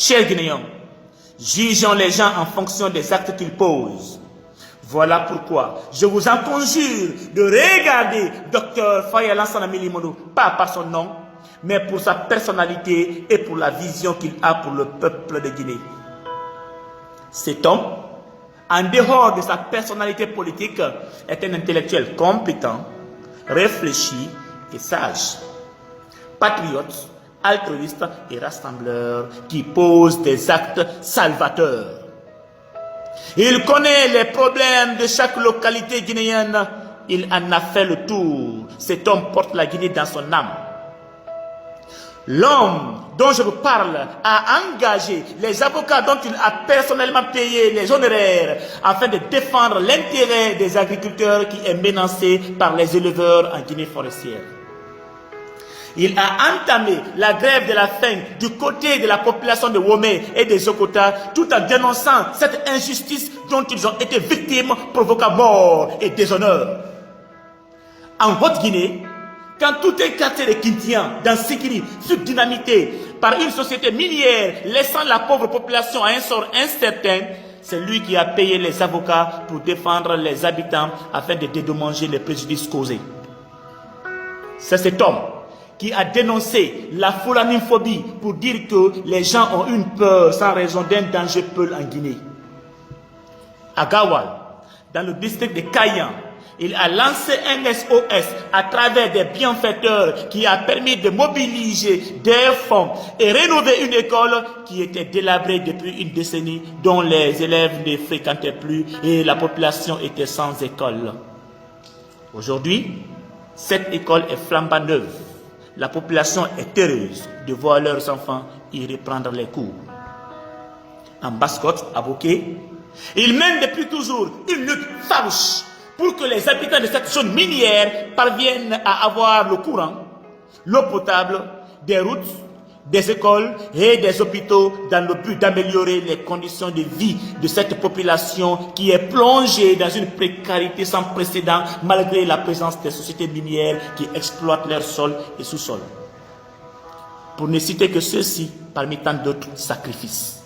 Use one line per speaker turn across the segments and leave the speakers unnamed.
Chers Guinéens, jugeons les gens en fonction des actes qu'ils posent. Voilà pourquoi je vous en conjure de regarder Dr Faye Lansana Milimono, pas par son nom, mais pour sa personnalité et pour la vision qu'il a pour le peuple de Guinée. Cet homme, en dehors de sa personnalité politique, est un intellectuel compétent, réfléchi et sage. Patriote, altruiste et rassembleur qui pose des actes salvateurs. Il connaît les problèmes de chaque localité guinéenne. Il en a fait le tour. Cet homme porte la Guinée dans son âme. L'homme dont je vous parle a engagé les avocats dont il a personnellement payé les honoraires afin de défendre l'intérêt des agriculteurs qui est menacé par les éleveurs en Guinée forestière. Il a entamé la grève de la faim du côté de la population de Womé et des Okota tout en dénonçant cette injustice dont ils ont été victimes provoquant mort et déshonneur. En Haute-Guinée, quand tout un quartier de Kintian dans Sikiri fut dynamité par une société minière laissant la pauvre population à un sort incertain, c'est lui qui a payé les avocats pour défendre les habitants afin de dédommager les préjudices causés. C'est cet homme qui a dénoncé la foulaniphobie pour dire que les gens ont une peur sans raison d'un danger peul en Guinée. À Gawal, dans le district de Kayan, il a lancé un SOS à travers des bienfaiteurs qui a permis de mobiliser des fonds et rénover une école qui était délabrée depuis une décennie, dont les élèves ne fréquentaient plus et la population était sans école. Aujourd'hui, cette école est flambant neuve. La population est heureuse de voir leurs enfants y reprendre les cours. En Basse-Côte, à Bokeh, ils mènent depuis toujours une lutte farouche pour que les habitants de cette zone minière parviennent à avoir le courant, l'eau potable, des routes, des écoles et des hôpitaux dans le but d'améliorer les conditions de vie de cette population qui est plongée dans une précarité sans précédent malgré la présence des sociétés minières qui exploitent leur sol et sous-sol. Pour ne citer que ceux-ci parmi tant d'autres sacrifices.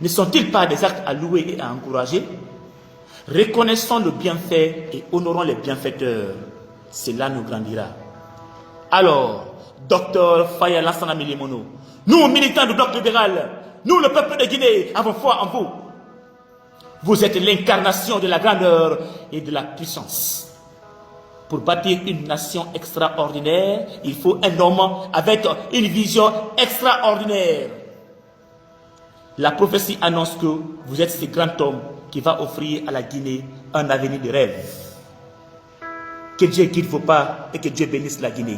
Ne sont-ils pas des actes à louer et à encourager? Reconnaissons le bienfait et honorons les bienfaiteurs. Cela nous grandira. Alors, Docteur Faye Lansana Milimono, nous, militants du bloc libéral, nous, le peuple de Guinée, avons foi en vous. Vous êtes l'incarnation de la grandeur et de la puissance. Pour bâtir une nation extraordinaire, il faut un homme avec une vision extraordinaire. La prophétie annonce que vous êtes ce grand homme qui va offrir à la Guinée un avenir de rêve. Que Dieu guide vos pas et que Dieu bénisse la Guinée.